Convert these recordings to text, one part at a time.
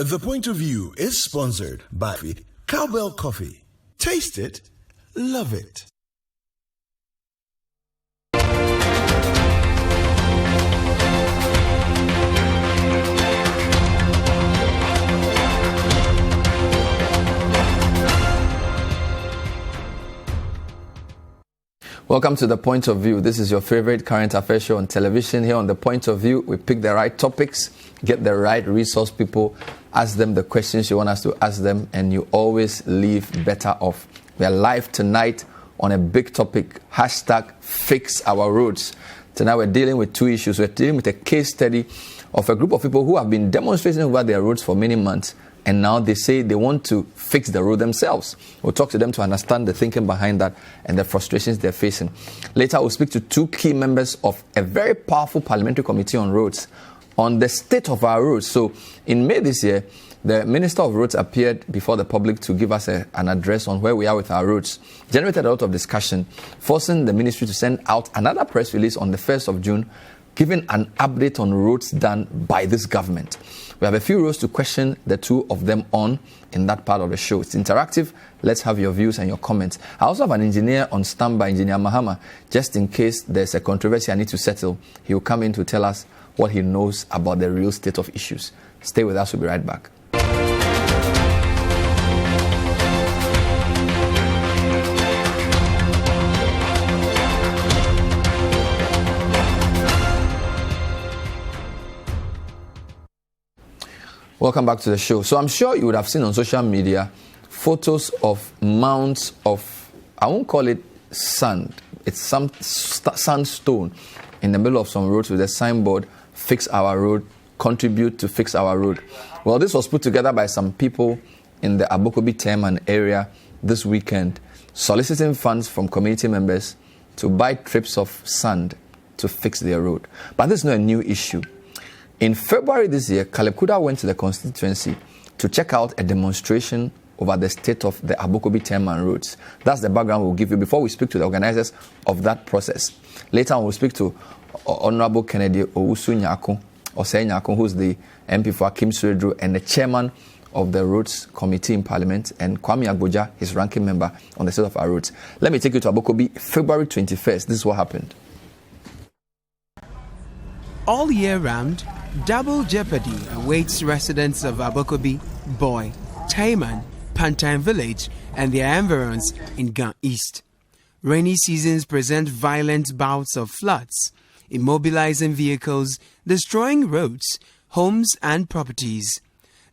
The Point of View is sponsored by Cowbell Coffee. Taste it, love it. Welcome to The Point of View. This is your favorite current affairs show on television. Here on The Point of View, we pick the right topics, get the right resource people, ask them the questions you want us to ask them, and you always leave better off. We are live tonight on a big topic, hashtag Fix Our Roads. Tonight we're dealing with two issues. We're dealing with a case study of a group of people who have been demonstrating over their roads for many months, and now they say they want to fix the road themselves. We'll talk to them to understand the thinking behind that and the frustrations they're facing. Later, we'll speak to two key members of a very powerful parliamentary committee on roads on the state of our roads. So, in May this year, the Minister of Roads appeared before the public to give us an address on where we are with our roads. Generated a lot of discussion, forcing the ministry to send out another press release on the 1st of June, giving an update on roads done by this government. We have a few roads to question the two of them on in that part of the show. It's interactive. Let's have your views and your comments. I also have an engineer on standby, Engineer Mahama, just in case there's a controversy I need to settle. He will come in to tell us what he knows about the real state of issues. Stay with us. We'll be right back. Welcome back to the show. So I'm sure you would have seen on social media photos of mounds of, I won't call it sand, it's some sandstone in the middle of some roads with a signboard, Fix Our Road, contribute to Fix Our Road. Well, this was put together by some people in the Abokobi Teman area this weekend, soliciting funds from community members to buy trips of sand to fix their road. But this is not a new issue. In February this year, Caleb Kuda went to the constituency to check out a demonstration over the state of the Abokobi Teman roads. That's the background we'll give you before we speak to the organizers of that process. Later on, we'll speak to Honorable Kennedy Owusu Nyako, Osei Nyako, who's the MP for Akim Sinohydro and the chairman of the Roads Committee in Parliament, and Kwame Agboja, his ranking member on the state of our roads. Let me take you to Abokobi, February 21st. This is what happened. All year round, double jeopardy awaits residents of Abokobi, Boy, Teman, Pantine Village and their environs in Gan East. Rainy seasons present violent bouts of floods, immobilizing vehicles, destroying roads, homes and properties.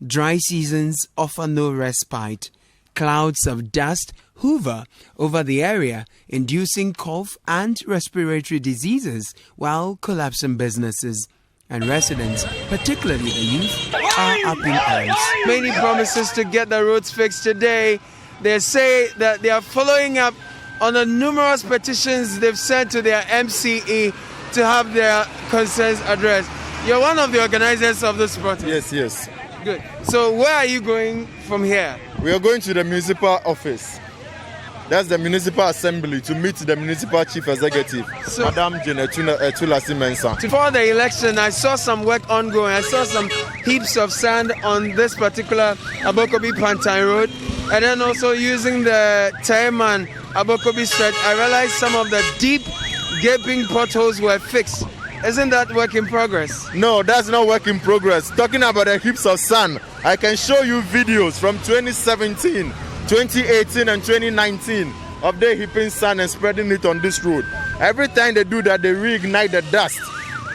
Dry seasons offer no respite. Clouds of dust hover over the area, inducing cough and respiratory diseases while collapsing businesses. And residents, particularly the youth, are up in arms. Many promises to get the roads fixed today. They say that they are following up on the numerous petitions they've sent to their MCE to have their concerns addressed. You're one of the organizers of this protest. Yes. Good. So where are you going from here? We are going to the municipal office. That's the municipal assembly to meet the municipal chief executive, Madam Tulasi Mensah. Before the election, I saw some work ongoing. I saw some heaps of sand on this particular Abokobi Pantine Road. And then also using the Teman Abokobi stretch, I realized some of the deep gaping potholes were fixed. Isn't that work in progress? No, that's not work in progress. Talking about the heaps of sand, I can show you videos from 2017, 2018 and 2019 of them heaping sand and spreading it on this road. Every time they do that, they reignite the dust.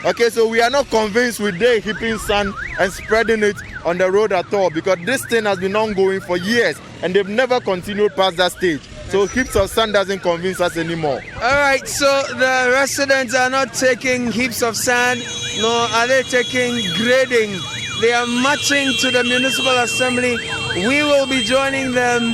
Okay, so we are not convinced with them heaping sand and spreading it on the road at all, because this thing has been ongoing for years and they've never continued past that stage. So heaps of sand doesn't convince us anymore. All right, so the residents are not taking heaps of sand, nor are they taking grading. They are marching to the municipal assembly. We will be joining them,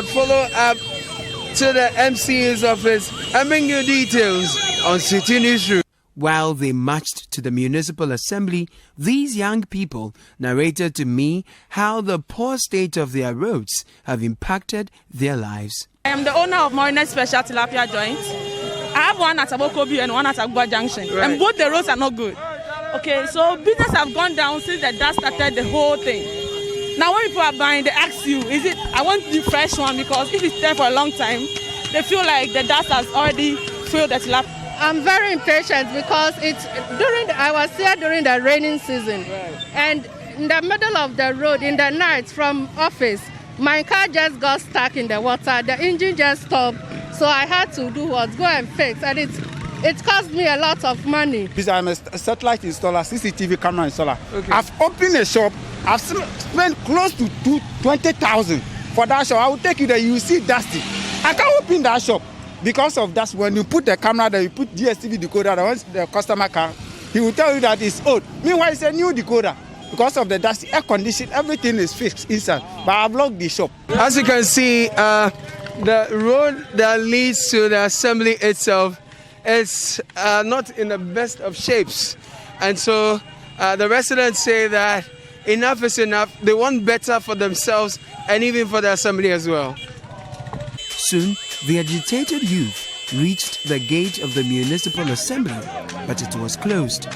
follow up to the MCA's office and bring you details on City Newsroom. While they marched to the municipal assembly, these young people narrated to me how the poor state of their roads have impacted their lives. I am the owner of Marina Special Tilapia Joint. I have one at Abokobi and one at Agboa Junction. Right. And both the roads are not good. Okay, so business have gone down since the dust started the whole thing. Now when people are buying, they ask you, is it, I want the fresh one, because if it's there for a long time, they feel like the dust has already filled the tilapia. I'm very impatient because I was here during the raining season, and in the middle of the road, in the night from office, my car just got stuck in the water. The engine just stopped, so I had to go and fix, and it cost me a lot of money. I'm a satellite installer, CCTV camera installer. Okay. I've opened a shop. I've spent close to 20,000 for that shop. I will take you there. You will see dusty. I can't open that shop because of that. When you put the camera there, you put DSTV decoder. Once the customer can, he will tell you that it's old. Meanwhile, it's a new decoder. Because of the dusty air condition, everything is fixed inside. But I've locked the shop. As you can see, the road that leads to the assembly itself is not in the best of shapes. And so the residents say that enough is enough. They want better for themselves and even for the assembly as well. Soon, the agitated youth reached the gate of the municipal assembly, but it was closed.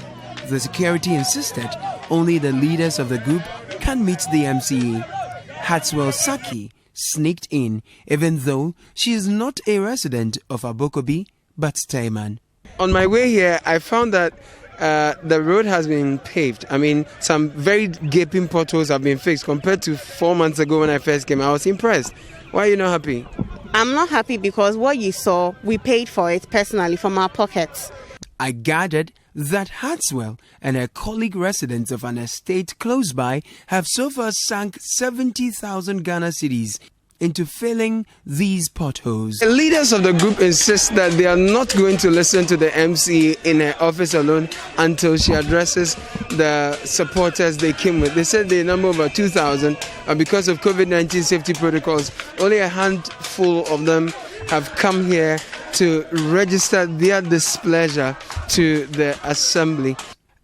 The security insisted only the leaders of the group can meet the MCA. Hatswell Saki sneaked in, even though she is not a resident of Abokobi, but Taiman. On my way here, I found that the road has been paved. I mean, some very gaping potholes have been fixed compared to 4 months ago when I first came. I was impressed. Why are you not happy? I'm not happy because what you saw, we paid for it personally from our pockets. I gathered that Hatswell and her colleague residents of an estate close by have so far sunk 70,000 Ghana cedis into filling these potholes. The leaders of the group insist that they are not going to listen to the MC in her office alone until she addresses the supporters they came with. They said they number over 2,000, and because of COVID-19 safety protocols, only a handful of them have come here to register their displeasure to the assembly.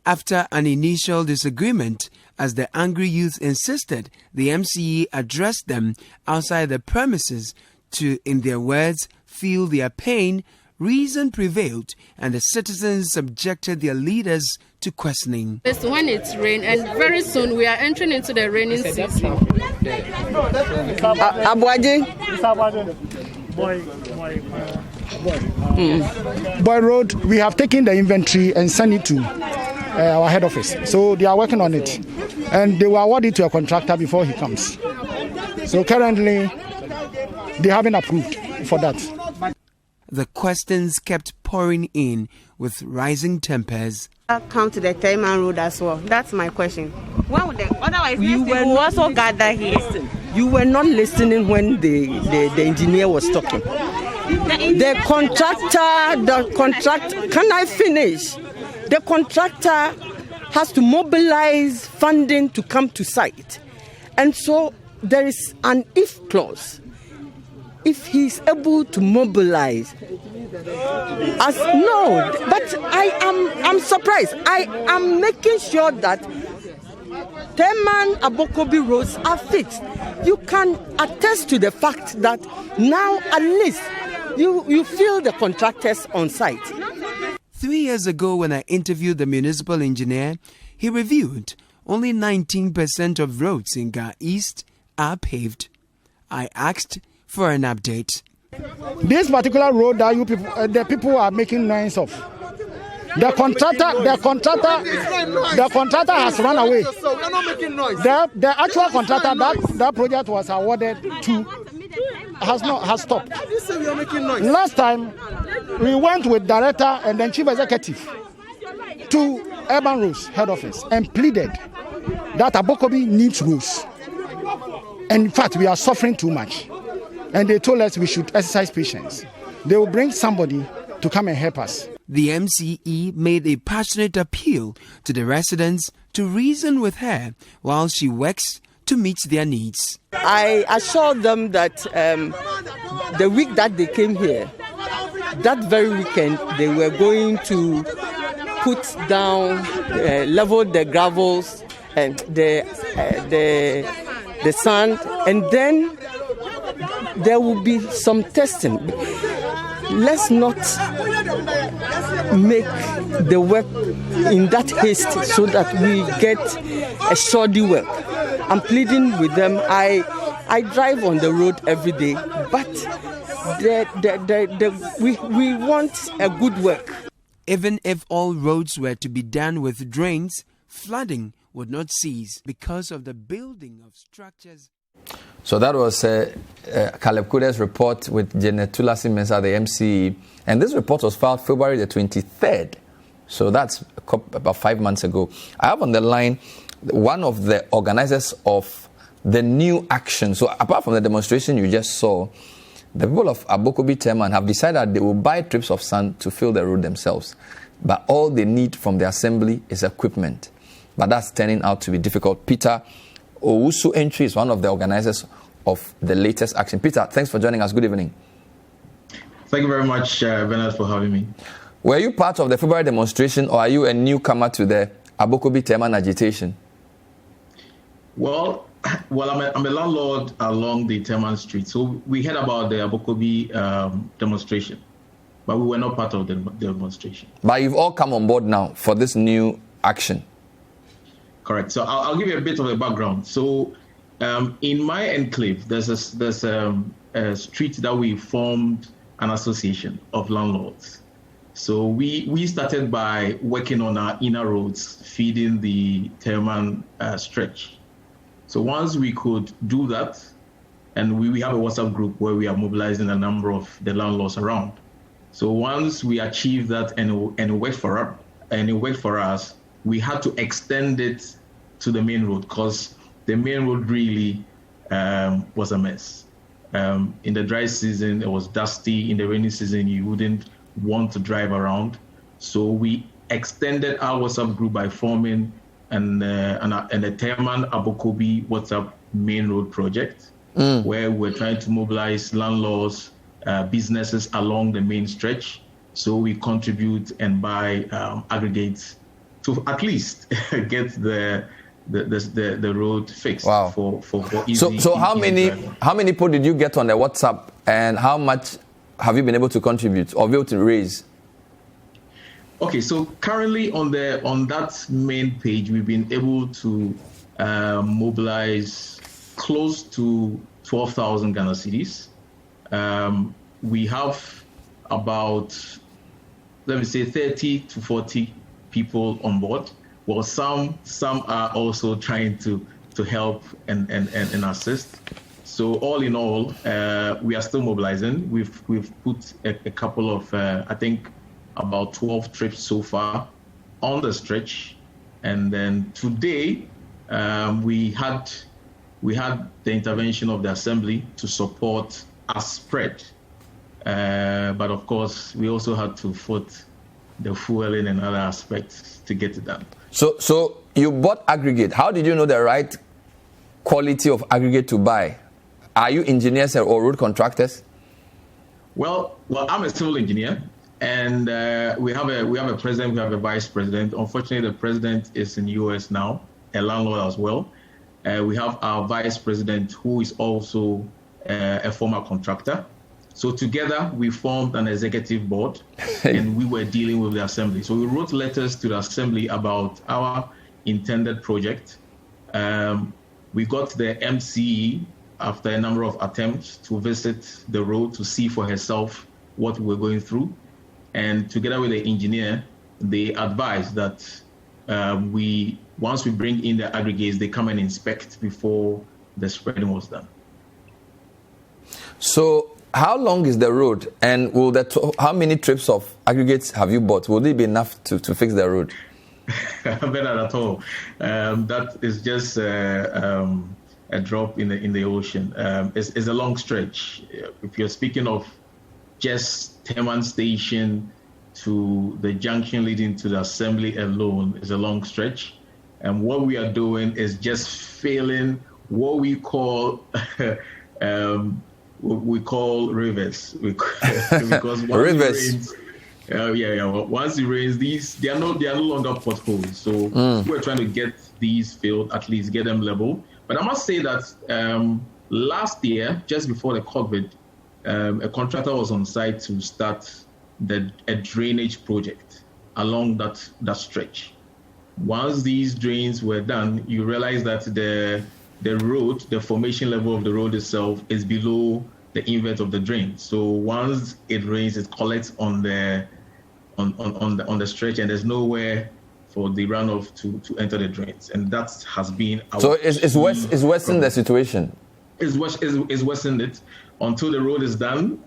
After an initial disagreement, as the angry youth insisted, the MCE addressed them outside the premises to, in their words, feel their pain. Reason prevailed and the citizens subjected their leaders to questioning. It's when it's rain, and very soon we are entering into the raining season. Boy Road, we have taken the inventory and sent it to our head office. So they are working on it. And they will award it to a contractor before he comes. So currently, they haven't approved for that. The questions kept pouring in with rising tempers. I'll come to the Taiman Road as well. That's my question. When would otherwise, you will also gather here. You were not listening when the engineer was talking. The contractor, can I finish? The contractor has to mobilize funding to come to site. And so there is an if clause. If he's able to mobilize, I'm surprised. I am making sure that Taiman Abokobi roads are fixed. You can attest to the fact that now at least you feel the contractors on site. 3 years ago, when I interviewed the municipal engineer, he revealed only 19% of roads in Ga East are paved. I asked for an update. This particular road that you people, the people are making noise of. The contractor has run away. The actual contractor that project was awarded to has stopped. Last time we went with director and then chief executive to Urban Roads head office and pleaded that Abokobi needs roads. And in fact, we are suffering too much. And they told us we should exercise patience. They will bring somebody to come and help us. The MCE made a passionate appeal to the residents to reason with her while she works to meet their needs. I assured them that the week that they came here, that very weekend, they were going to put down, level the gravels and the sand, and then there will be some testing. Let's not make the work in that haste so that we get a shoddy work. I'm pleading with them. I drive on the road every day, but we want a good work. Even if all roads were to be done with drains, flooding would not cease because of the building of structures. So that was Caleb Kude's report with Janet Tulasi Mensah, the MCE. And this report was filed February the 23rd. So that's about 5 months ago. I have on the line one of the organizers of the new action. So apart from the demonstration you just saw, the people of Abokobi Teman have decided they will buy trips of sand to fill the road themselves. But all they need from the assembly is equipment. But that's turning out to be difficult. Peter Owusu Entry is one of the organizers of the latest action. Peter, thanks for joining us. Good evening. Thank you very much, Bernard, for having me. Were you part of the February demonstration, or are you a newcomer to the Abokobi Teman agitation? Well, I'm a landlord along the Teman Street, so we heard about the Abokobi demonstration, but we were not part of the demonstration. But you've all come on board now for this new action. Correct. So I'll give you a bit of a background. So in my enclave, there's a street that we formed an association of landlords. So we started by working on our inner roads, feeding the Teman stretch. So once we could do that, and we have a WhatsApp group where we are mobilizing a number of the landlords around. So once we achieved that and it worked for us, we had to extend it to the main road because the main road really was a mess. In the dry season, it was dusty. In the rainy season, you wouldn't want to drive around. So we extended our WhatsApp group by forming a Teman Abokobi WhatsApp main road project, where we're trying to mobilize landlords, businesses along the main stretch. So we contribute and buy aggregates to at least get the road fixed. Wow. for easy. So how many people did you get on the WhatsApp, and how much have you been able to contribute or be able to raise? Okay, so currently on that main page, we've been able to mobilize close to 12,000 Ghana cedis. We have about, let me say, 30 to 40 people on board. Well, some are also trying to help and assist. So all in all, we are still mobilizing. We've put a couple of, I think, about 12 trips so far on the stretch, and then today we had the intervention of the assembly to support a spread. But of course, we also had to foot the fueling and other aspects to get it done. So you bought aggregate. How did you know the right quality of aggregate to buy? Are you engineers or road contractors? Well, I'm a civil engineer, and we have a president, we have a vice president. Unfortunately, the president is in the US now, a landlord as well. We have our vice president, who is also a former contractor. So together we formed an executive board and we were dealing with the assembly. So we wrote letters to the assembly about our intended project. We got the MCE after a number of attempts to visit the road to see for herself what we were going through. And together with the engineer, they advised that once we bring in the aggregates, they come and inspect before the spreading was done. So how long is the road, and how many trips of aggregates have you bought? Will it be enough to fix the road? Not at all. That is just a drop in the ocean. It's a long stretch. If you're speaking of just Teman Station to the junction leading to the assembly alone, is a long stretch. And what we are doing is just filling what we call rivers, because rivers. Once it rains, these they are no longer potholes. So we're trying to get these filled, at least get them level. But I must say that last year, just before the COVID, a contractor was on site to start a drainage project along that stretch. Once these drains were done, you realize that the road, the formation level of the road itself is below the invert of the drain. So once it rains, it collects on the stretch, and there's nowhere for the runoff to enter the drains, and that has been our so it's worsening the situation. It's worsened it until the road is done.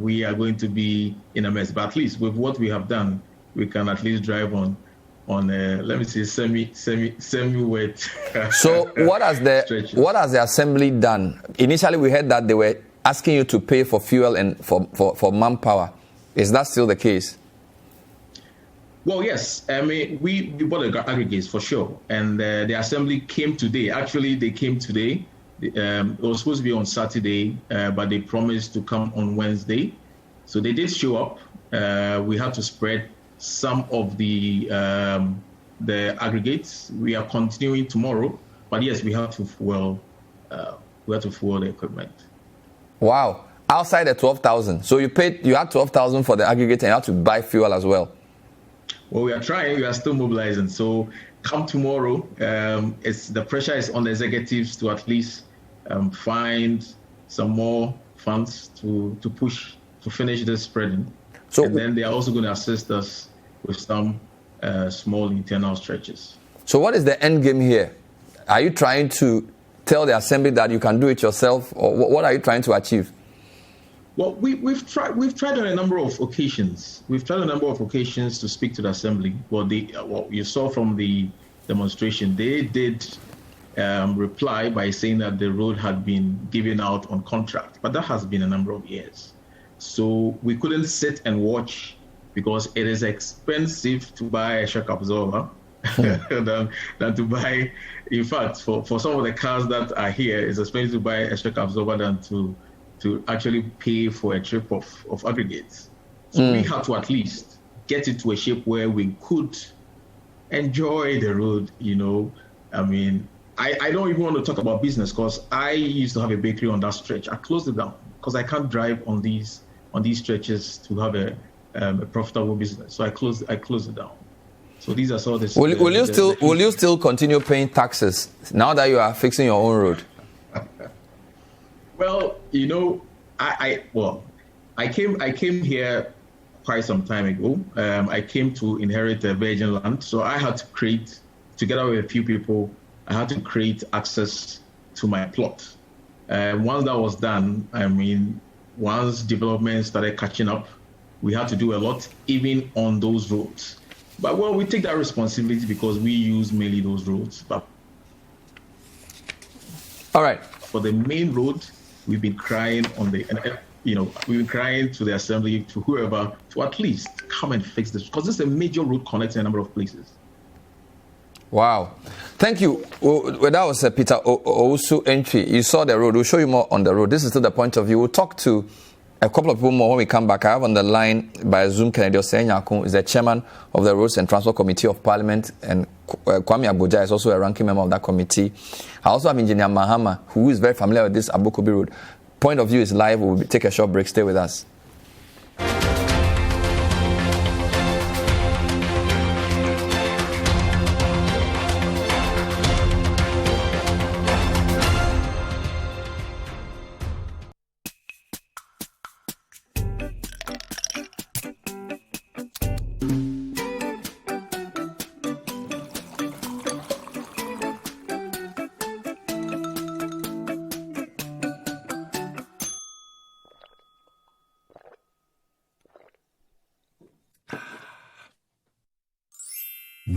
We are going to be in a mess. But at least with what we have done, we can at least drive on let me say semi-wet. So what has the assembly done? Initially, we heard that they were asking you to pay for fuel and for manpower. Is that still the case? Well, yes. I mean, we bought the aggregates for sure, and the assembly came today. Actually, they came today. It was supposed to be on Saturday, but they promised to come on Wednesday. So they did show up. We had to spread some of the aggregates. We are continuing tomorrow, but yes, we have to fuel the equipment. Wow! Outside the 12,000, so you had 12,000 for the aggregate, and you had to buy fuel as well. Well, we are trying. We are still mobilizing. So come tomorrow, the pressure is on the executives to at least find some more funds to push to finish this spreading. So, and then they are also going to assist us with some small internal stretches. So what is the end game here? Are you trying to tell the assembly that you can do it yourself, or what are you trying to achieve? Well, we've tried on a number of occasions. We've tried a number of occasions to speak to the assembly. Well, you saw from the demonstration, they did reply by saying that the road had been given out on contract, but that has been a number of years. So we couldn't sit and watch, because it is expensive to buy a shock absorber than to buy. In fact, for some of the cars that are here, it's expensive to buy a shock absorber than to actually pay for a trip of aggregates. So we had to at least get it to a shape where we could enjoy the road, I mean, I don't even want to talk about business, because I used to have a bakery on that stretch. I closed it down because I can't drive on these stretches to have a profitable business. So I closed it down. So these are some of the... Will you still continue paying taxes now that you are fixing your own road? Well, I came here quite some time ago. I came to inherit a virgin land, so I had to create, together with a few people, I had to create access to my plot. Once that was done, I mean, once development started catching up, we had to do a lot, even on those roads. But well, we take that responsibility because we use mainly those roads. But all right, for the main road, we've been crying we've been crying to the assembly, to whoever, to at least come and fix this, because this is a major road connecting a number of places. Wow. Thank you. Well, that was Peter Owusu entry. You saw the road. We'll show you more on the road. This is still the point of view. We'll talk to a couple of people more when we come back. I have on the line by Zoom Kennedy Osenyako is the chairman of the Roads and Transport Committee of Parliament, and Kwame Abuja is also a ranking member of that committee. I also have Engineer Mahama, who is very familiar with this Abokobi road. Point of view is live. We'll take a short break. Stay with us.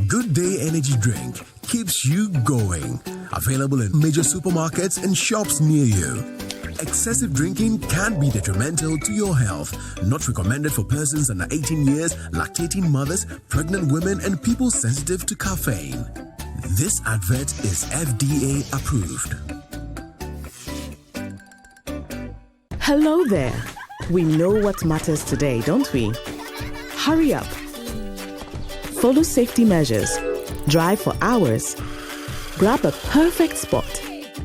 Good Day Energy Drink keeps you going. Available in major supermarkets and shops near you. Excessive drinking can be detrimental to your health. Not recommended for persons under 18 years, lactating mothers, pregnant women, and people sensitive to caffeine. This advert is FDA approved. Hello there. We know what matters today, don't we? Hurry up. Follow safety measures. Drive for hours. Grab a perfect spot.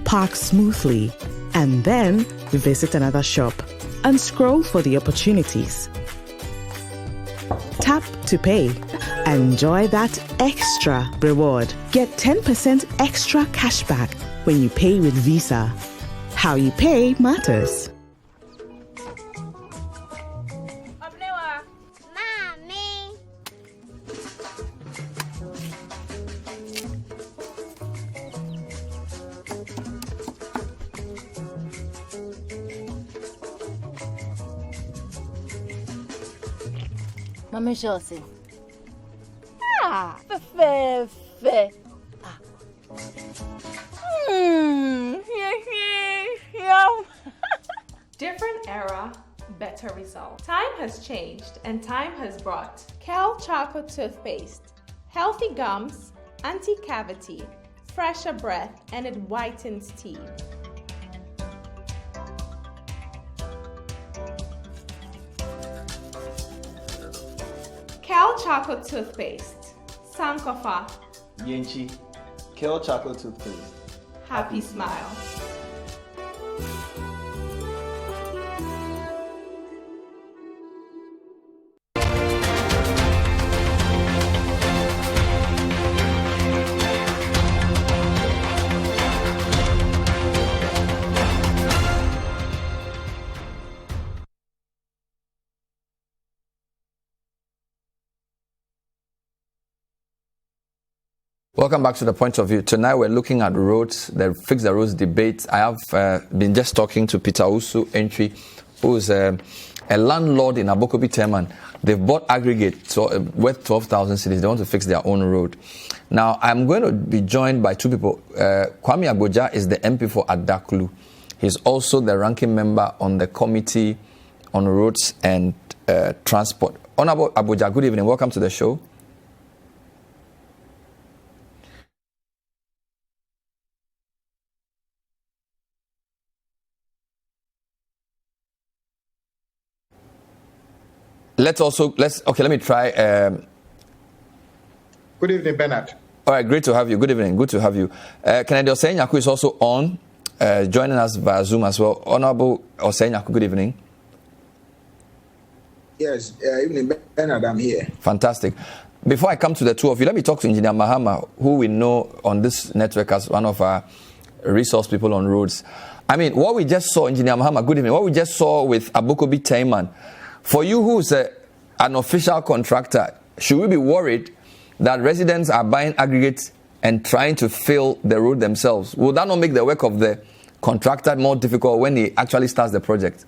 Park smoothly. And then visit another shop and scroll for the opportunities. Tap to pay. Enjoy that extra reward. Get 10% extra cashback When you pay with Visa, how you pay matters. Mama Josie. Fair. Different era, better result. Time has changed and time has brought Kel Charcoal Toothpaste. Healthy gums, anti-cavity, fresher breath, and it whitens teeth. Kel Charcoal Toothpaste. Sankofa. Yenchi. Kel Charcoal Toothpaste. Happy smile. Welcome back to The Point of View. Tonight we're looking at roads, the Fix the Roads debate. I have been just talking to Peter Usu Entry, who is a landlord in Abokobi Teman. They've bought aggregate worth 12,000 cedis. They want to fix their own road. Now, I'm going to be joined by two people. Kwame Agboja is the MP for Adaklu. He's also the ranking member on the Committee on Roads and Transport. Honorable Agboja, good evening. Welcome to the show. Let me try. Good evening, Bernard. All right, great to have you. Good evening. Good to have you. Kennedy Osenyaku is also on, joining us via Zoom as well. Honorable Osenyaku, good evening. Yes, evening, Bernard, I'm here. Fantastic. Before I come to the two of you, let me talk to Engineer Mahama, who we know on this network as one of our resource people on roads. I mean, what we just saw, Engineer Mahama, good evening. What we just saw with Abokobi Teman, for you who's an official contractor, should we be worried that residents are buying aggregates and trying to fill the road themselves? Will that not make the work of the contractor more difficult when he actually starts the project?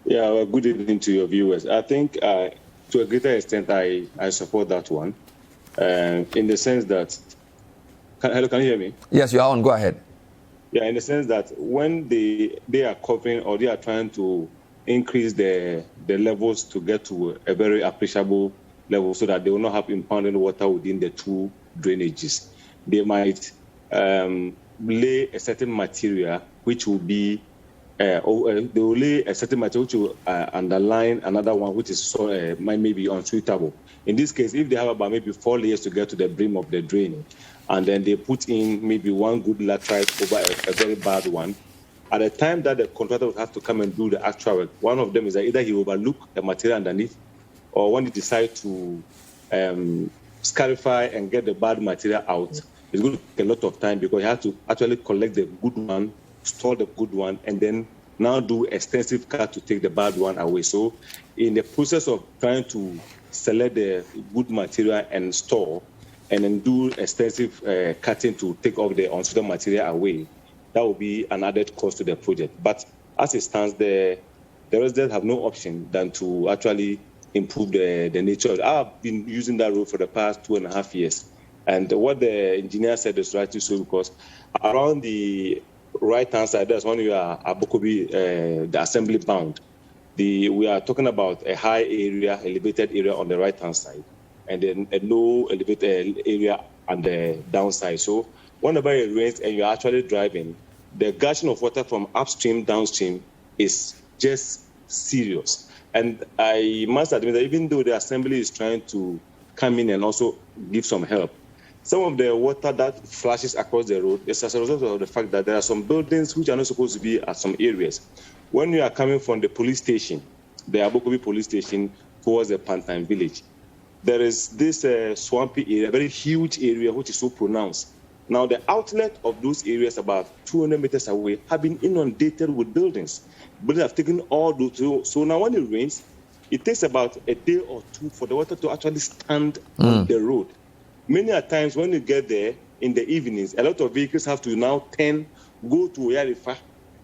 Yeah, well, good evening to your viewers. I think to a greater extent, I support that one in the sense that... Hello, can you hear me? Yes, you are on. Go ahead. Yeah, in the sense that when they are covering or they are trying to increase the levels to get to a very appreciable level so that they will not have impounded water within the two drainages, they might lay a certain material which will be they will lay a certain material which will underline another one which is might be unsuitable. In this case, if they have about maybe 4 layers to get to the brim of the drain, and then they put in maybe one good laterite over a very bad one, at the time that the contractor would have to come and do the actual work, one of them is that either he overlook the material underneath, or when he decides to scarify and get the bad material out, it's going to take a lot of time because he has to actually collect the good one, store the good one, and then now do extensive cut to take the bad one away. So in the process of trying to select the good material and store, and then do extensive cutting to take off the unsuitable material away, that will be an added cost to the project. But as it stands, the residents have no option than to actually improve the nature. I've been using that road for the past 2.5 years. And what the engineer said is right to so, because around the right-hand side, that's when you are Abokobi, the assembly bound. We are talking about a high area, elevated area on the right-hand side, and then a low elevated area on the downside. So whenever it rains and you're actually driving, the gushing of water from upstream, downstream is just serious. And I must admit that even though the assembly is trying to come in and also give some help, some of the water that flashes across the road is as a result of the fact that there are some buildings which are not supposed to be at some areas. When you are coming from the police station, the Abokobi police station, towards the Pantan village, there is this swampy area, very huge area, which is so pronounced. Now, the outlet of those areas about 200 meters away have been inundated with buildings. Buildings have taken all those. So now when it rains, it takes about a day or two for the water to actually stand on the road. Many a times when you get there in the evenings, a lot of vehicles have to now go to Yarifa,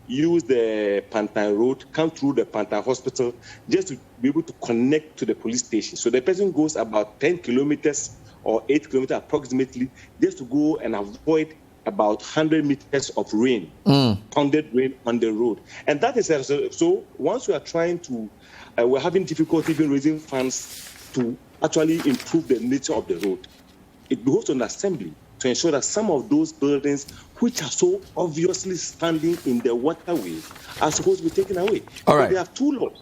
use the Pantan Road, come through the Pantan Hospital, just to be able to connect to the police station. So the person goes about 10 kilometers or 8 kilometers approximately, just to go and avoid about 100 meters of rain, pounded rain on the road. And that is so once we are trying to, we're having difficulty even raising funds to actually improve the nature of the road. It goes to an assembly to ensure that some of those buildings which are so obviously standing in the waterway are supposed to be taken away. All right. They have two laws.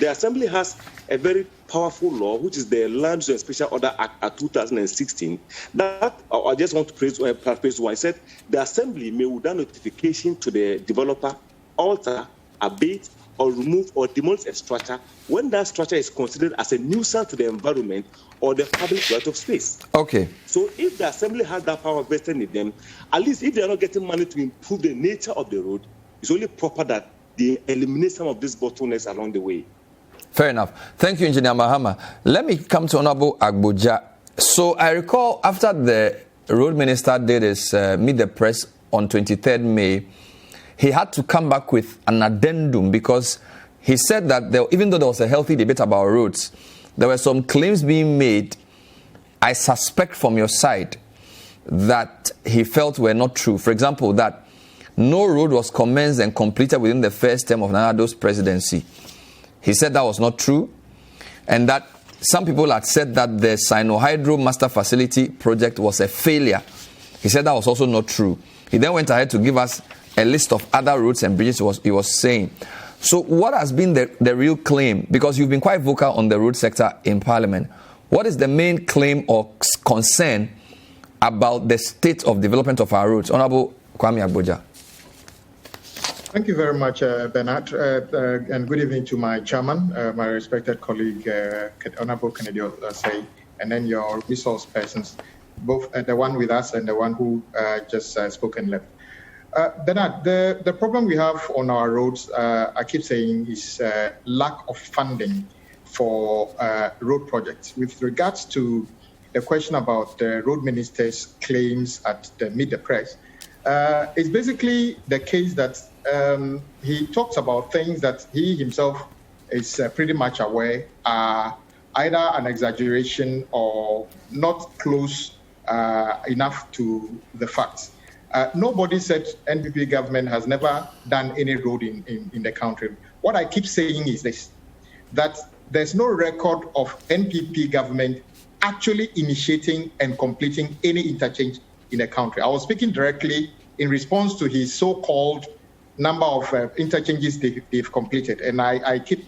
The assembly has a very powerful law, which is the Land Use and Special Order Act 2016. That I just want to praise one. I said the assembly may, without notification to the developer, alter, abate, or remove or demolish a structure when that structure is considered as a nuisance to the environment or the public right of space. Okay. So if the assembly has that power vested in them, at least if they are not getting money to improve the nature of the road, it's only proper that they eliminate some of these bottlenecks along the way. Fair enough. Thank you, Engineer Mahama. Let me come to Honorable Agboja. So I recall after the road minister did his meet the press on 23rd May, he had to come back with an addendum because he said that even though there was a healthy debate about roads, there were some claims being made, I suspect from your side, that he felt were not true. For example, that no road was commenced and completed within the first term of Nana Addo's presidency. He said that was not true, and that some people had said that the Sinohydro Master Facility project was a failure. He said that was also not true. He then went ahead to give us a list of other roads and bridges he was saying. So what has been the real claim? Because you've been quite vocal on the road sector in Parliament. What is the main claim or concern about the state of development of our roads? Honorable Kwame Agboja. Thank you very much, Bernard, and good evening to my chairman, my respected colleague, Honorable Kennedy Osei, and then your resource persons, both the one with us and the one who just spoken left. Bernard, the problem we have on our roads, I keep saying, is lack of funding for road projects. With regards to the question about the road minister's claims at the Meet the Press, it's basically the case that he talks about things that he himself is pretty much aware are either an exaggeration or not close enough to the facts. Nobody said NPP government has never done any road in the country. What I keep saying is this, that there's no record of NPP government actually initiating and completing any interchange in the country. I was speaking directly in response to his so-called number of interchanges they've completed, and I keep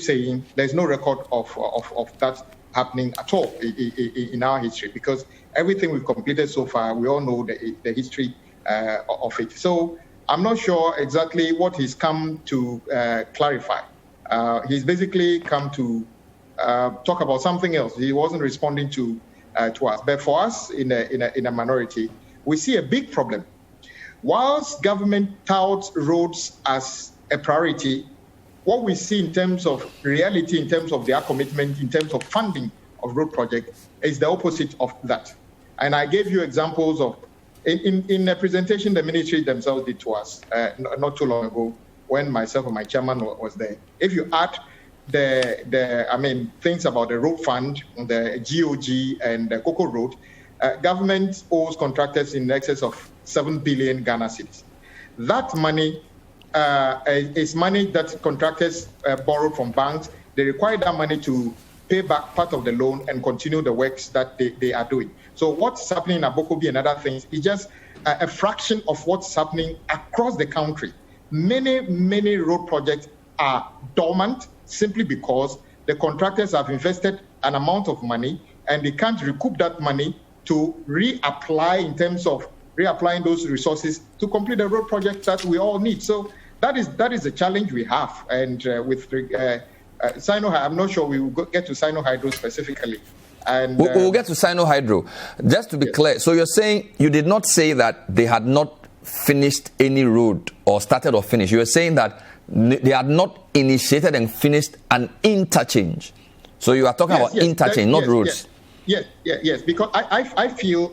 saying there's no record of that happening at all in our history, because everything we've completed so far, we all know the history of it. So I'm not sure exactly what he's come to clarify. He's basically come to talk about something else. He wasn't responding to us. But for us in a minority, we see a big problem. Whilst government touts roads as a priority, what we see in terms of reality, in terms of their commitment, in terms of funding of road projects, is the opposite of that. And I gave you examples of, in a presentation the ministry themselves did to us not too long ago, when myself and my chairman was there. If you add things about the road fund, the GOG and the Cocoa Road, government owes contractors in excess of 7 billion Ghana cedis. That money is money that contractors borrowed from banks. They require that money to pay back part of the loan and continue the works that they are doing. So what's happening in Abokobi and other things is just a fraction of what's happening across the country. Many road projects are dormant simply because the contractors have invested an amount of money and they can't recoup that money to reapply in terms of reapplying those resources to complete the road projects that we all need. So that is the challenge we have. And with Sinohydro, I'm not sure we will get to Sinohydro specifically. And we'll get to Sinohydro. Just to be clear, so you're saying you did not say that they had not finished any road or started or finished. You were saying that they had not initiated and finished an interchange. So you are talking about interchange, not roads. Yes. Because I feel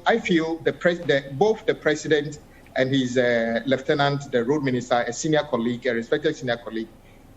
both the president and his lieutenant, the road minister, a senior colleague, a respected senior colleague,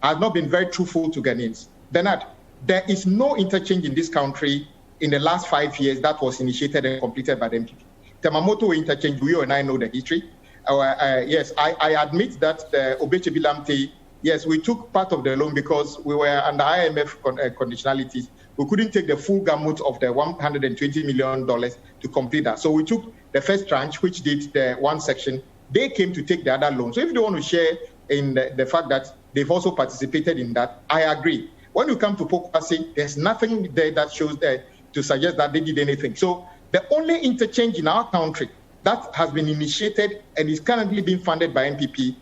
have not been very truthful to Ghanaians. Bernard, there is no interchange in this country in the last 5 years that was initiated and completed by the MPP. Temamoto interchange, you and I know the history. Yes, I admit that the Obeche Bilamte, yes, we took part of the loan because we were under IMF conditionalities. We couldn't take the full gamut of the $120 million to complete that. So we took the first tranche, which did the one section. They came to take the other loan. So if they want to share in the fact that they've also participated in that, I agree. When you come to Pokwasi, there's nothing there that shows there to suggest that they did anything. So the only interchange in our country that has been initiated and is currently being funded by MPP,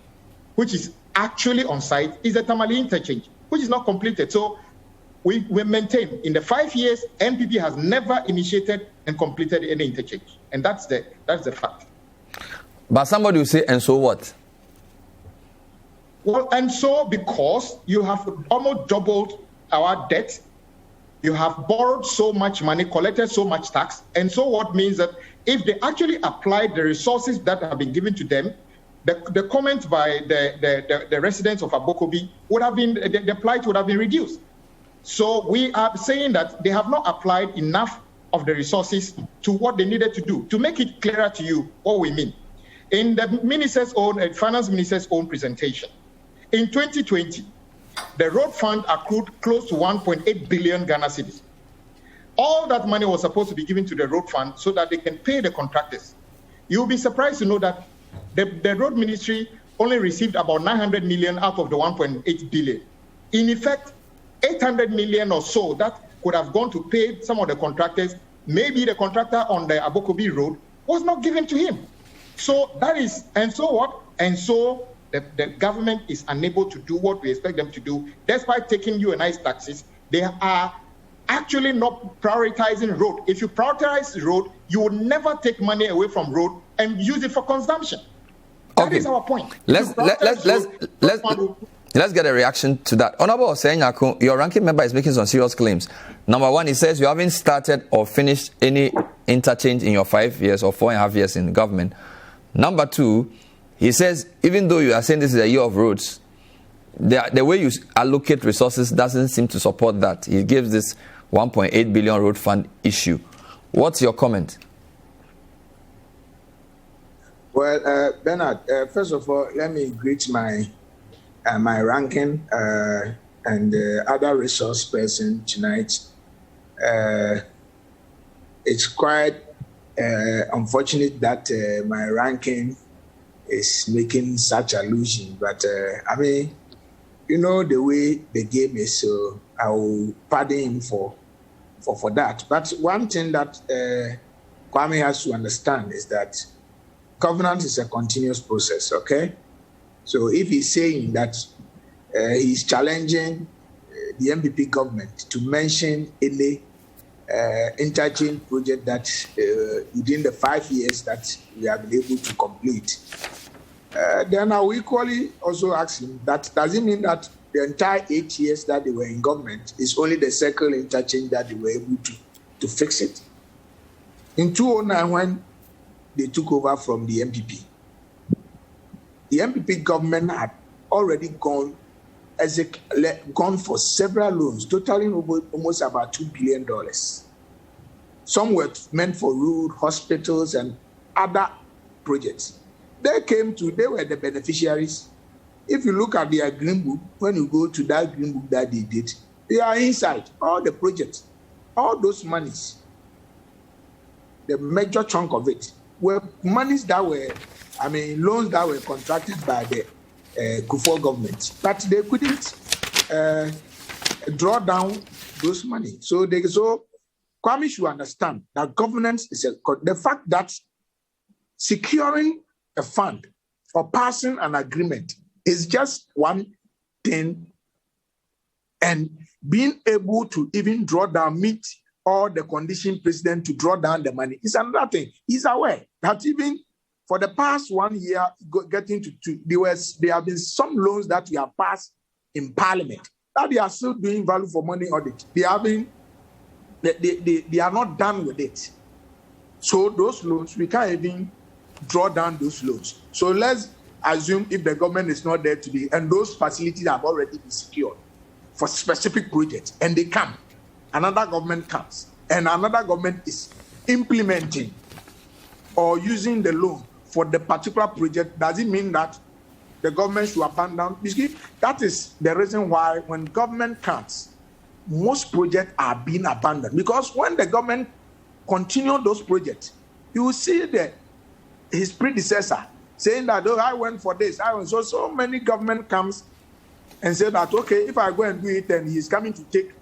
which is actually on site, is the Tamale interchange, which is not completed. So we maintain in the 5 years, MPP has never initiated and completed any interchange. And that's the fact. But somebody will say, and so what? Well, and so because you have almost doubled our debt, you have borrowed so much money, collected so much tax, and so what means that if they actually applied the resources that have been given to them, the comment by the residents of Abokobi would have been, the plight would have been reduced. So we are saying that they have not applied enough of the resources to what they needed to do. To make it clearer to you what we mean, in the minister's own, finance minister's own presentation, in 2020, the road fund accrued close to 1.8 billion Ghana cedis. All that money was supposed to be given to the road fund so that they can pay the contractors. You'll be surprised to know that the road ministry only received about 900 million out of the 1.8 billion. In effect, 800 million or so that could have gone to pay some of the contractors. Maybe the contractor on the Abokobi road was not given to him. So that is, and so what? And so the government is unable to do what we expect them to do, despite taking you and I's taxes. They are actually not prioritizing road. If you prioritize road, you will never take money away from road and use it for consumption. That is our point. Let's get a reaction to that. Honorable Osenyako, your ranking member is making some serious claims. Number one, he says you haven't started or finished any interchange in your 5 years or 4.5 years in government. Number two, he says even though you are saying this is a year of roads, the way you allocate resources doesn't seem to support that. He gives this 1.8 billion road fund issue. What's your comment? Well, Bernard, first of all, let me greet my ranking and other resource person tonight. It's quite unfortunate that my ranking is making such allusion, but I mean, you know the way the game is, so I will pardon him for that. But one thing that Kwame has to understand is that governance is a continuous process, okay? So if he's saying that he's challenging the MPP government to mention any interchange project that within the 5 years that we have been able to complete, then I will equally also ask him that does it mean that the entire 8 years that they were in government is only the circle interchange that they were able to fix it? In 2009, when they took over from the MPP government had already gone for several loans, totaling almost about $2 billion. Some were meant for road, hospitals, and other projects. They were the beneficiaries. If you look at their green book, when you go to that green book that they did, they are inside all the projects, all those monies. The major chunk of it were monies that were, loans that were contracted by the Kufuor government, but they couldn't draw down those money. So Kwame should understand that governance is the fact that securing a fund or passing an agreement is just one thing, and being able to even draw down, meet or the condition precedent to draw down the money is another thing. He's aware that even for the past 1 year, getting to two, there have been some loans that we have passed in Parliament that they are still doing value for money audit. They are not done with it. So those loans, we can't even draw down those loans. So let's assume if the government is not there today and those facilities have already been secured for specific projects and they come, another government comes and another government is implementing or using the loan for the particular project, does it mean that the government should abandon? You see, that is the reason why when government comes, most projects are being abandoned. Because when the government continue those projects, you will see that his predecessor saying that, oh, I went for this. So many government comes and say that, okay, if I go and do it and he's coming to take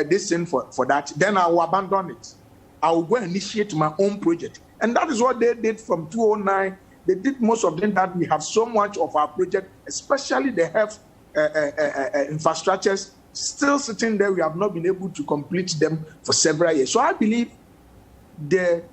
this thing for that, then I will abandon it. I will go and initiate my own project. And that is what they did from 2009. They did most of them that we have so much of our project, especially the health infrastructures, still sitting there. We have not been able to complete them for several years. So I believe the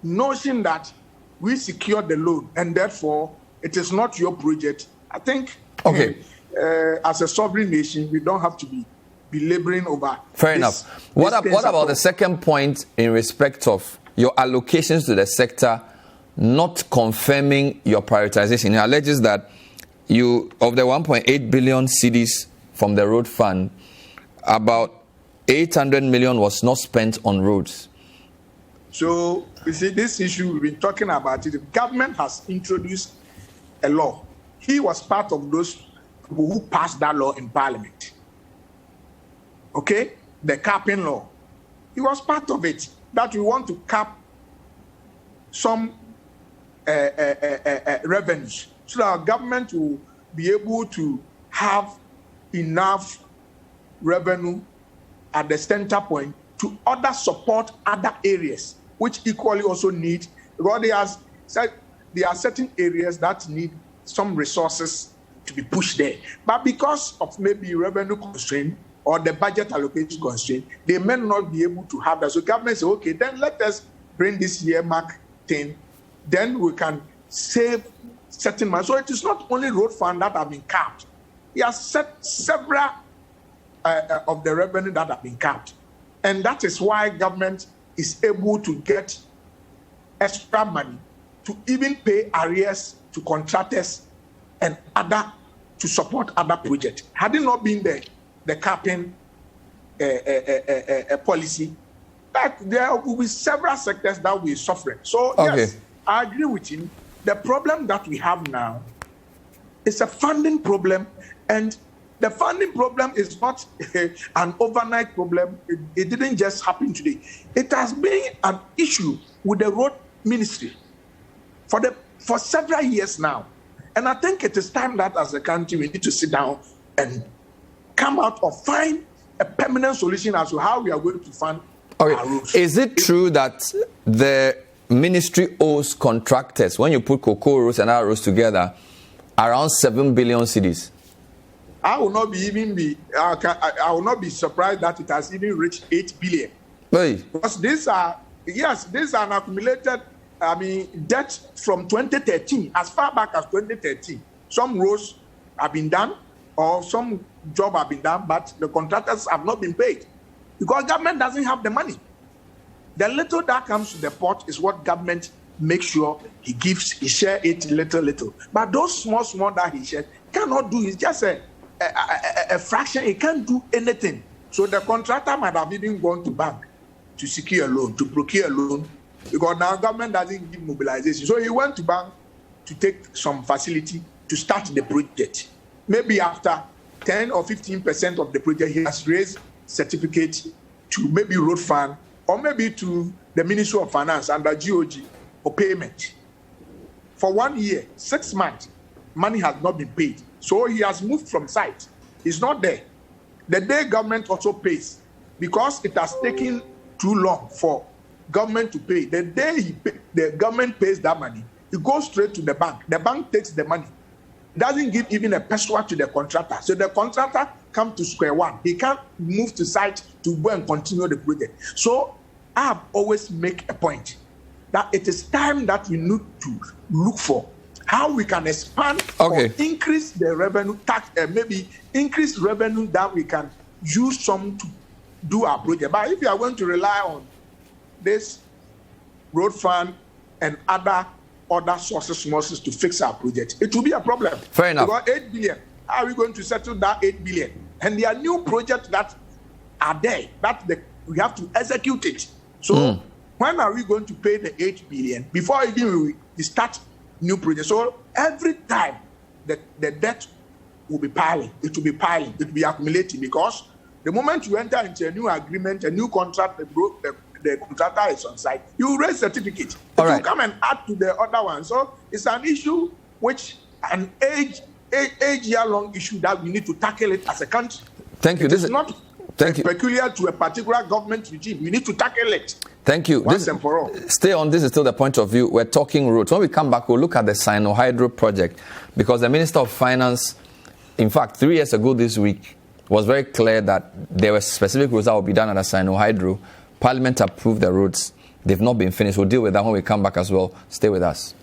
notion that we secured the loan and therefore it is not your project, I think as a sovereign nation, we don't have to be laboring over. Fair enough. What about the second point in respect of your allocations to the sector not confirming your prioritization? It alleges that you, of the 1.8 billion cedis from the road fund, about 800 million was not spent on roads. So, you see, this issue, we've been talking about it. The government has introduced a law. He was part of those people who passed that law in Parliament. Okay? The capping law. He was part of it. That we want to cap some revenues so that our government will be able to have enough revenue at the center point to other support other areas which equally also need, because there are certain areas that need some resources to be pushed there. But because of maybe revenue constraint or the budget allocation constraint, they may not be able to have that. So government say, okay, then let us bring this year mark thing, then we can save certain money. So it is not only road fund that have been capped. He has set several of the revenue that have been capped. And that is why government is able to get extra money to even pay arrears to contractors and other to support other projects. Had it not been the capping policy, that there will be several sectors that will suffer. So yes, I agree with him. The problem that we have now is a funding problem, and the funding problem is not an overnight problem. It didn't just happen today. It has been an issue with the road ministry for several years now. And I think it is time that as a country we need to sit down and come out or find a permanent solution as to how we are going to fund our roads. Is it true that the ministry owes contractors, when you put cocoa roads and other roads together, around 7 billion cedis? I will not be surprised that it has even reached 8 billion. Hey. Because these are an accumulated debt from 2013, as far back as 2013. Some roads have been done or some job have been done, but the contractors have not been paid because government doesn't have the money. The little that comes to the pot is what government makes sure he share it little. But those small that he shares cannot do. It's just a fraction. He can't do anything. So the contractor might have even gone to bank to secure a loan, to procure a loan, because now government doesn't give mobilization. So he went to bank to take some facility to start the project. Maybe after 10 or 15% of the project, he has raised certificate to maybe road fund or maybe to the Ministry of Finance under GOG for payment. For 1 year, 6 months, money has not been paid. So he has moved from site. He's not there. The day government also pays, because it has taken too long for government to pay. The day the government pays that money, it goes straight to the bank. The bank takes the money. Doesn't give even a peso to the contractor. So the contractor come to square one. He can't move to site to go and continue the project. So I have always make a point that it is time that we need to look for how we can expand or increase the revenue tax, maybe increase revenue that we can use some to do our project. But if you are going to rely on this road fund and other sources to fix our project, it will be a problem. Fair enough. Because 8 billion, how are we going to settle that 8 billion? And there are new projects that are there that we have to execute it. So when are we going to pay the 8 billion before even we start new projects? So every time the debt will be piling, it will be accumulating, because the moment you enter into a new agreement, a new contract, the contractor is on site, you raise certificate. It will come and add to the other one. So it's an issue which an age-year-long issue that we need to tackle it as a country. Thank you. This is not peculiar to a particular government regime. We need to tackle it. Thank you. Once and for all. Stay on. This is still the point of view. We're talking roads. When we come back, we'll look at the Sinohydro project, because the Minister of Finance, in fact, 3 years ago this week, was very clear that there were specific roads that will be done at the Sinohydro. Parliament approved the roads. They've not been finished. We'll deal with that when we come back as well. Stay with us.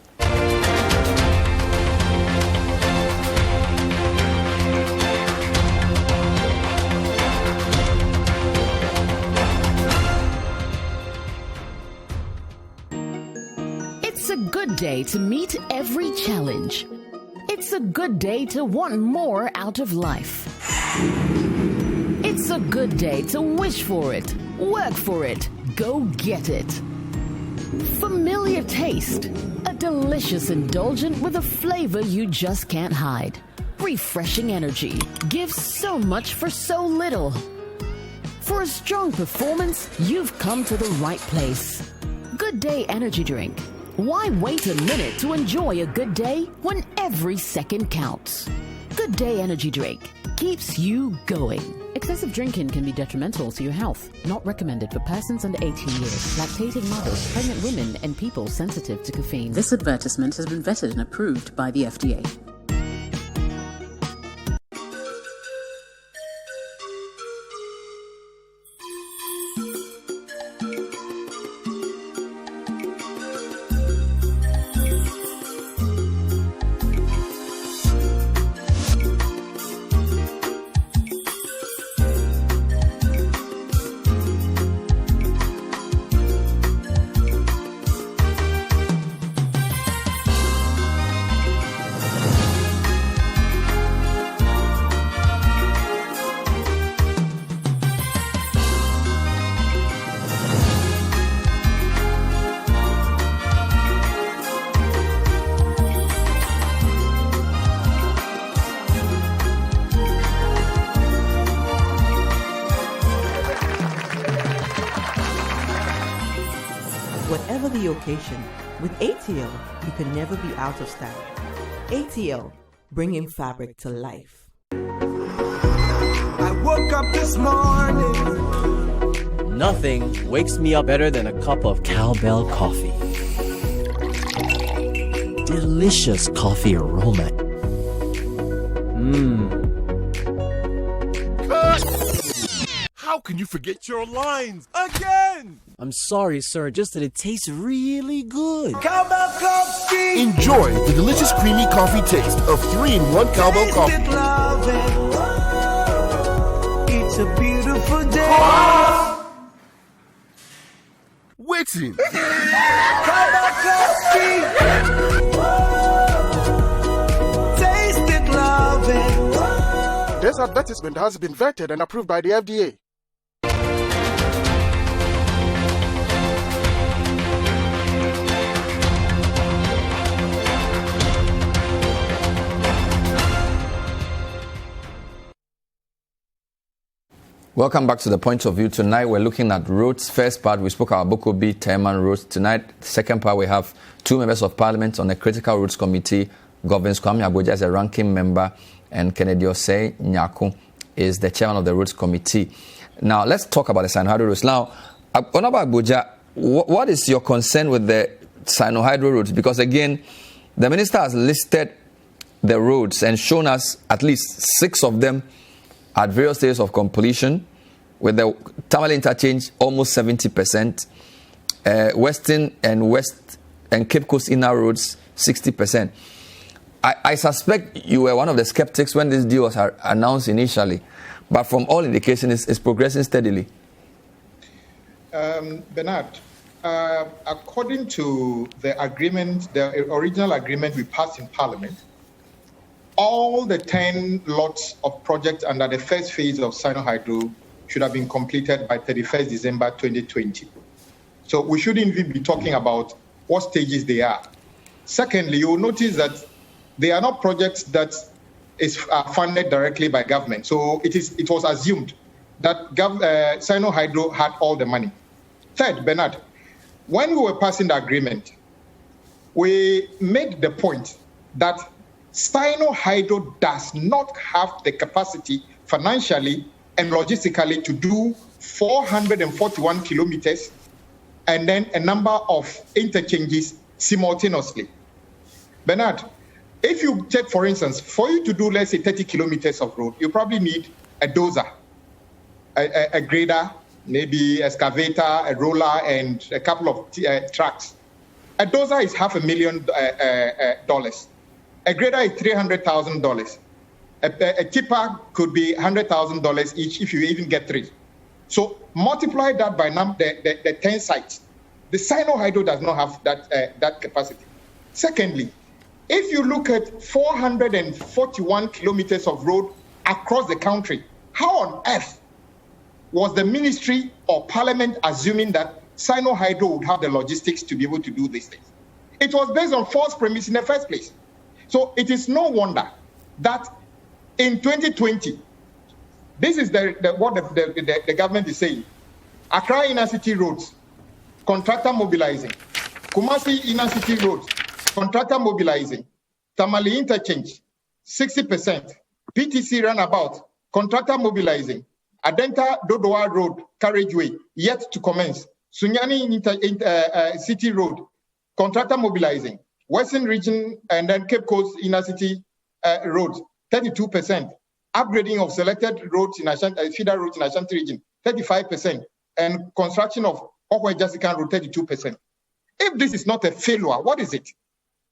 It's a good day to meet every challenge. It's a good day to want more out of life. It's a good day to wish for it, work for it, go get it. Familiar taste, a delicious indulgent with a flavor you just can't hide. Refreshing energy gives so much for so little. For a strong performance, you've come to the right place. Good Day Energy Drink. Why wait a minute to enjoy a good day when every second counts? Good Day Energy Drink keeps you going. Excessive drinking can be detrimental to your health. Not recommended for persons under 18 years, lactating mothers, pregnant women, and people sensitive to caffeine. This advertisement has been vetted and approved by the FDA. Whatever the occasion, with ATL, you can never be out of style. ATL, bringing fabric to life. I woke up this morning. Nothing wakes me up better than a cup of cowbell coffee. Delicious coffee aroma. How can you forget your lines again? I'm sorry, sir, just that it tastes really good. Cowbell Coffee! Enjoy the delicious creamy coffee taste of 3-in-1 Cowbell Coffee. It's a beautiful day. Waiting. Cowbell Coffee! Taste it, love it. This advertisement has been vetted and approved by the FDA. Welcome back to The Point of View. Tonight we're looking at roads. First part, we spoke about Abokobi, Teman roads. Tonight, second part, we have two members of parliament on the Critical Roads Committee. Governor Kwame Agbodza is a ranking member, and Kennedy Osei Nyako is the chairman of the Roads Committee. Now, let's talk about the Sinohydro roads. Now, Honorable Agbodza, what is your concern with the Sinohydro roads? Because again, the minister has listed the roads and shown us at least 6 of them at various stages of completion, with the Tamale interchange almost 70%, Western and Cape Coast Inner Roads 60%. I suspect you were one of the skeptics when this deal was announced initially, but from all indications, it's progressing steadily. Bernard, according to the agreement, the original agreement we passed in Parliament, all the 10 lots of projects under the first phase of Sinohydro should have been completed by 31st December 2020. So we shouldn't even be talking about what stages they are. Secondly, you will notice that they are not projects that is funded directly by government. So it was assumed that Sinohydro had all the money. Third, Bernard, when we were passing the agreement, we made the point that Sinohydro does not have the capacity financially and logistically to do 441 kilometers and then a number of interchanges simultaneously. Bernard, if you take, for instance, for you to do, let's say, 30 kilometers of road, you probably need a dozer, a grader, maybe excavator, a roller, and a couple of trucks. A dozer is $500,000. A grader is $300,000. A tipper could be $100,000 each if you even get 3. So multiply that by the 10 sites. The Sinohydro does not have that capacity. Secondly, if you look at 441 kilometers of road across the country, how on earth was the ministry or parliament assuming that Sinohydro would have the logistics to be able to do these things? It was based on false premise in the first place. So it is no wonder that in 2020, this is what the government is saying. Accra Inner City Roads, contractor mobilizing. Kumasi Inner City Roads, contractor mobilizing. Tamale Interchange, 60%. PTC Runabout, contractor mobilizing. Adenta Dodowa Road, carriageway, yet to commence. Sunyani City Road, contractor mobilizing. Western Region and then Cape Coast Inner City Roads, 32%. Upgrading of selected roads in feeder roads in Ashanti Region, 35%. And construction of Okwe Jessica Road, 32%. If this is not a failure, what is it?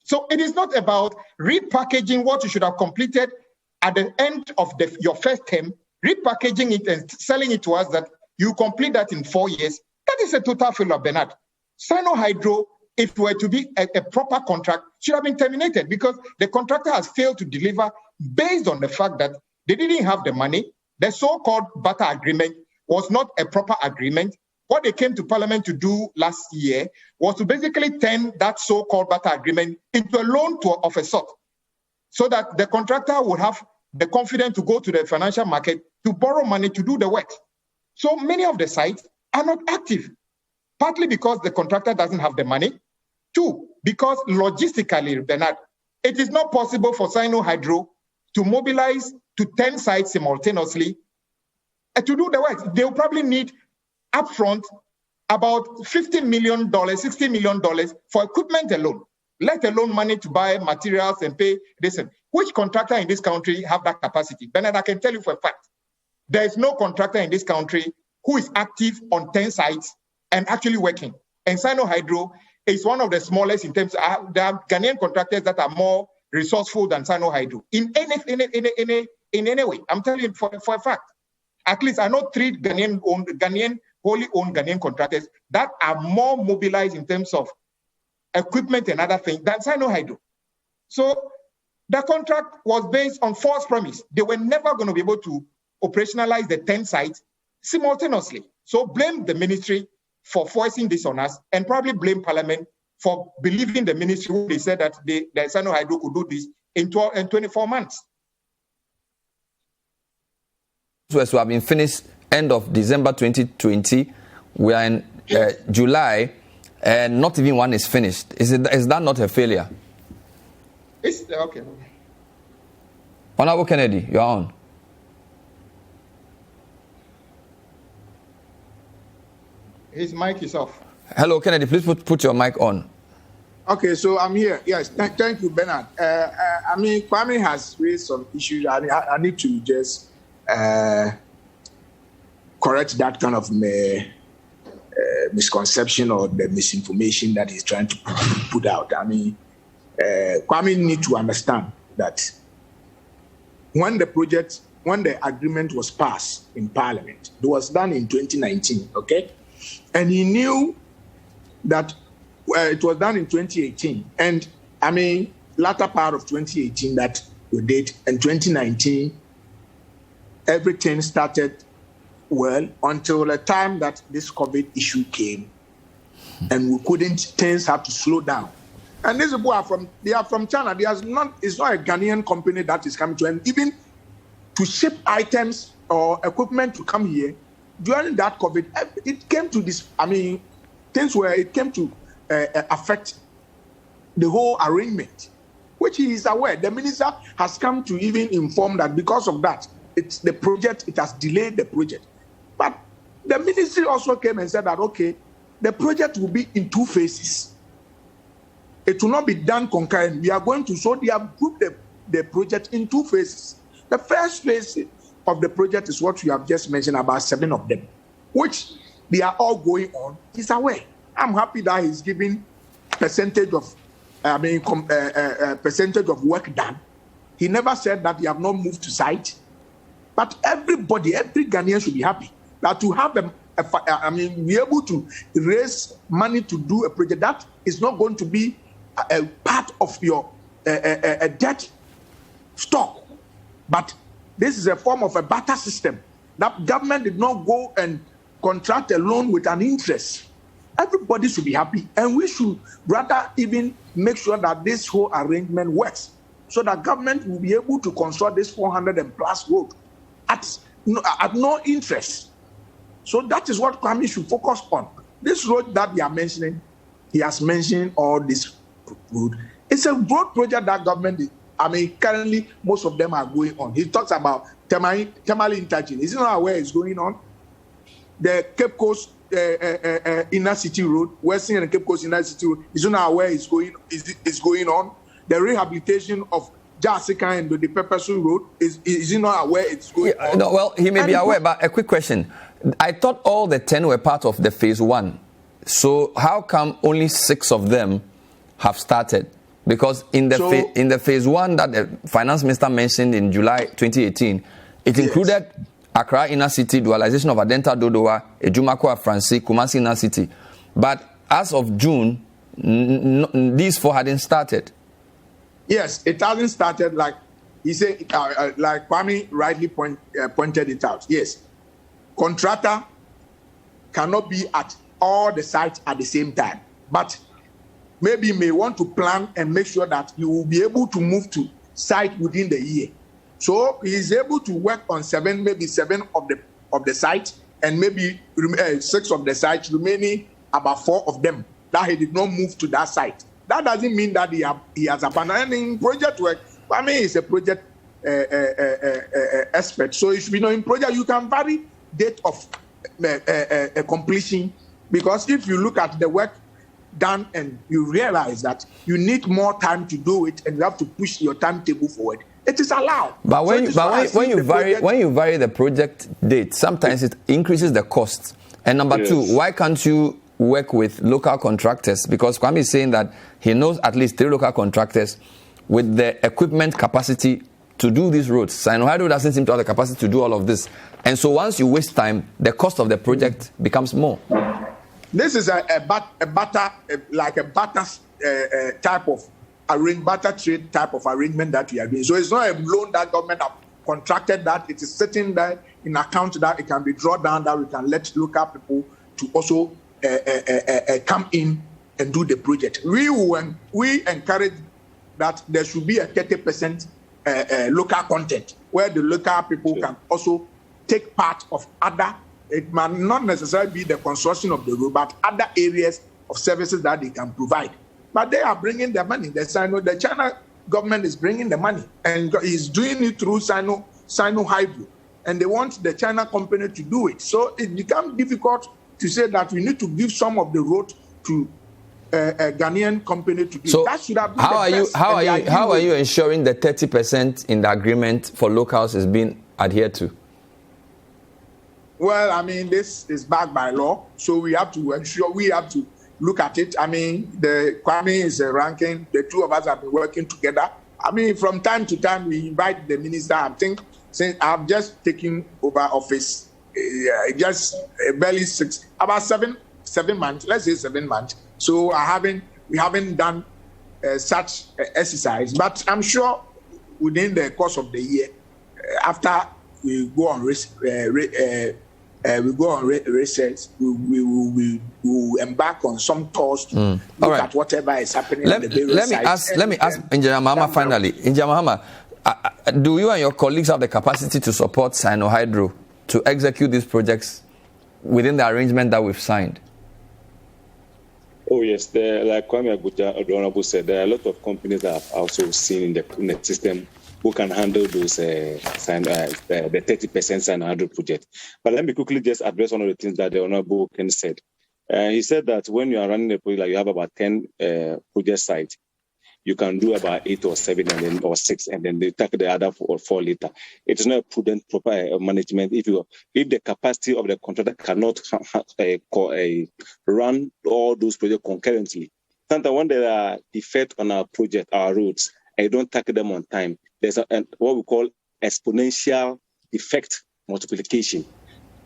So it is not about repackaging what you should have completed at the end of your first term, repackaging it and selling it to us that you complete that in 4 years. That is a total failure, Bernard. Sinohydro, if it were to be a proper contract, should have been terminated because the contractor has failed to deliver based on the fact that they didn't have the money. The so-called barter agreement was not a proper agreement. What they came to Parliament to do last year was to basically turn that so-called barter agreement into a loan of a sort, so that the contractor would have the confidence to go to the financial market to borrow money to do the work. So many of the sites are not active, partly because the contractor doesn't have the money. 2, because logistically, Bernard, it is not possible for Sinohydro to mobilize to 10 sites simultaneously to do the work. They will probably need upfront about $50 million, $60 million for equipment alone, let alone money to buy materials and pay this. Which contractor in this country have that capacity? Bernard, I can tell you for a fact, there is no contractor in this country who is active on 10 sites and actually working. And Sinohydro is one of the smallest in terms of, there are Ghanaian contractors that are more resourceful than Sinohydro in any way. I'm telling you for a fact. At least I know 3 wholly owned Ghanaian contractors that are more mobilized in terms of equipment and other things than Sinohydro. So the contract was based on false premise. They were never going to be able to operationalize the 10 sites simultaneously. So blame the ministry for forcing this on us and probably blame Parliament for believing the ministry when they said that the Sinohydro could do this in 24 months. So have been finished end of December 2020. We are in July, and not even one is finished. Is that not a failure? It's okay. Honorable Kennedy, you're on. His mic is off. Hello, Kennedy. Please put your mic on. Okay, so I'm here. Yes, thank you, Bernard. Kwame has raised some issues. I need to just correct that kind of misconception or the misinformation that he's trying to put out. I mean, Kwame need to understand that when the agreement was passed in Parliament, it was done in 2019, okay? And he knew that it was done in 2018. And I mean, latter part of 2018 that we did, and 2019, everything started well until the time that this COVID issue came, and things had to slow down. And these people are from China. It's not a Ghanaian company that is coming to, and even to ship items or equipment to come here during that COVID, it came to this. I mean, things where it came to affect the whole arrangement, which he is aware. The minister has come to even inform that because of that, it has delayed the project. But the ministry also came and said that, okay, the project will be in 2 phases. It will not be done concurrently. We are going to, so they have grouped the project in 2 phases. The first phase of the project is what you have just mentioned, about 7 of them, which they are all going on. He's aware. I'm happy that he's giving percentage of work done. He never said that he have not moved to site. But every Ghanaian should be happy that to have be able to raise money to do a project that is not going to be a part of your debt stock. But this is a form of a barter system. That government did not go and contract a loan with an interest. Everybody should be happy, and we should rather even make sure that this whole arrangement works, so that government will be able to construct this 400 and plus road at no interest. So that is what Kwame should focus on. This road that we are mentioning, he has mentioned all this road. It's a road project that government currently most of them are going on. He talks about Tamale interchange. Is he not aware it's going on? The Cape Coast Inner City Road, Western and Cape Coast Inner City Road, is he not aware it's going on? The rehabilitation of Jasika and the Pepperson Road, is he not aware it's going on? No, well, he may be aware, but a quick question. I thought all the 10 were part of the phase 1. So how come only 6 of them have started? Because in the phase 1 that the finance minister mentioned in July 2018, it included Accra Inner City, dualization of Adenta Dodowa, Ejumako Francis, Kumasi Inner City. But as of June, these 4 hadn't started. Yes, it hasn't started, like he said, like Kwame rightly pointed it out. Yes, contractor cannot be at all the sites at the same time, but maybe you may want to plan and make sure that you will be able to move to site within the year. So he is able to work on 7 of the sites, and maybe 6 of the sites, remaining about 4 of them that he did not move to that site. That doesn't mean that he has abandoned project work. I mean, he's a project expert. So it should be in project, you can vary date of completion, because if you look at the work done and you realize that you need more time to do it and you have to push your timetable forward, it is allowed. But when you vary the project date, sometimes it increases the cost. And number 2, why can't you work with local contractors? Because Kwame is saying that he knows at least 3 local contractors with the equipment capacity to do these roads. Sinohydro doesn't seem to have the capacity to do all of this. And so once you waste time, the cost of the project becomes more. This is a barter type of barter trade type of arrangement that we are doing. So it's not a loan that government have contracted, that it is sitting there in account that it can be drawn down, that we can let local people to also come in and do the project. We encourage that there should be a 30% local content, where the local people can also take part of other. It might not necessarily be the construction of the road, but other areas of services that they can provide. But they are bringing the money. The China government is bringing the money, and is doing it through Sinohydro, and they want the China company to do it. So it becomes difficult to say that we need to give some of the road to a Ghanaian company to do. So that should have been how are you ensuring the 30% in the agreement for locals is being adhered to? Well, I mean, this is backed by law, so we have to ensure we have to look at it. I mean, the Kwame is ranking. The two of us have been working together. I mean, from time to time, we invite the minister. I think since I've just taken over office, just barely about seven months. Let's say 7 months. So we haven't done such exercise. But I'm sure within the course of the year, after we go on research, we will embark on some tours to look at whatever is happening on the various sites. Let me ask Engineer Mahama finally. Engineer Mahama, do you and your colleagues have the capacity to support Sinohydro to execute these projects within the arrangement that we've signed? Oh yes, like Kwame Honorable said, there are a lot of companies that have also seen in the system who can handle those the 30% Sinohydro project. But let me quickly just address one of the things that the Honorable Ken said. He said that when you are running a project, like you have about 10 project sites, you can do about 8 or 7 and then or 6, and then they take the other 4 later. It is not a prudent proper management if the capacity of the contractor cannot run all those projects concurrently. Sometimes when there are defects on our project, our roads, and you don't tackle them on time, there's what we call exponential defect multiplication.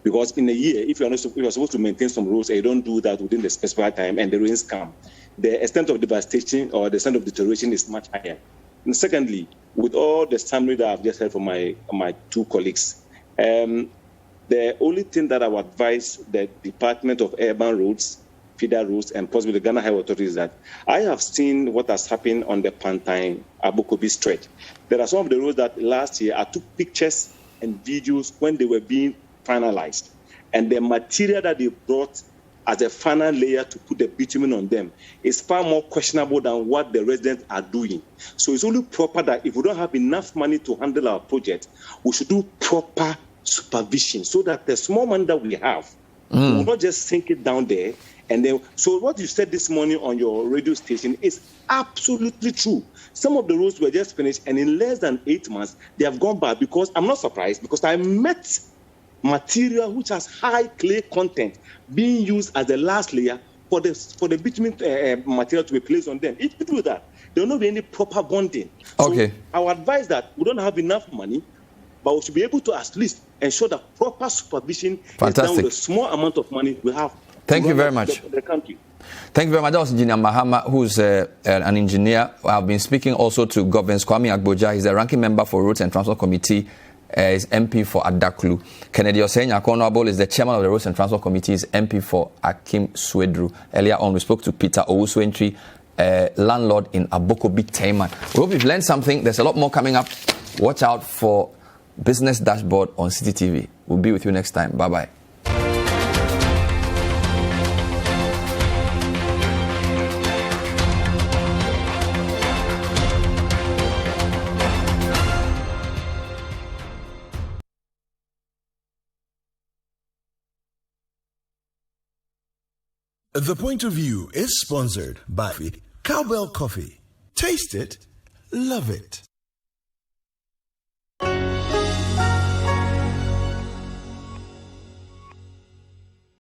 Because in a year, if you're supposed to maintain some roads and you don't do that within the specified time and the rains come, the extent of devastation or the extent of deterioration is much higher. And secondly, with all the summary that I've just heard from my two colleagues, the only thing that I would advise the Department of Urban Roads, feeder roads, and possibly the Ghana Highway Authority is that I have seen what has happened on the Pantine Abokobi stretch. There are some of the roads that last year I took pictures and videos when they were being finalized, and the material that they brought as a final layer to put the bitumen on them is far more questionable than what the residents are doing. So it's only proper that if we don't have enough money to handle our project, we should do proper supervision so that the small money that we have, we will not just sink it down there. And then, so what you said this morning on your radio station is absolutely true. Some of the roads were just finished, and in less than 8 months, they have gone back. Because I'm not surprised, because I met material which has high clay content being used as the last layer for the bitumen material to be placed on them. If you do that, there will not be any proper bonding. Okay. So I would advise that we don't have enough money, but we should be able to at least ensure that proper supervision is done with a small amount of money we have. Thank you very much. The country. Thank you very much. That was Engineer Mahama, who's an engineer. I've been speaking also to Governance Kwame Agboja. He's the ranking member for Roads and Transport Committee. Is MP for Adaklu. Kennedy Osenya Honorable is the chairman of the Roads and Transport Committee, is MP for Akim Swedru. Earlier on, we spoke to Peter Owusu-Entry, landlord in Abokobi, Taiman. We hope you've learned something. There's a lot more coming up. Watch out for Business Dashboard on City TV. We'll be with you next time. Bye-bye. The Point of View is sponsored by Cowbell Coffee. Taste it, love it.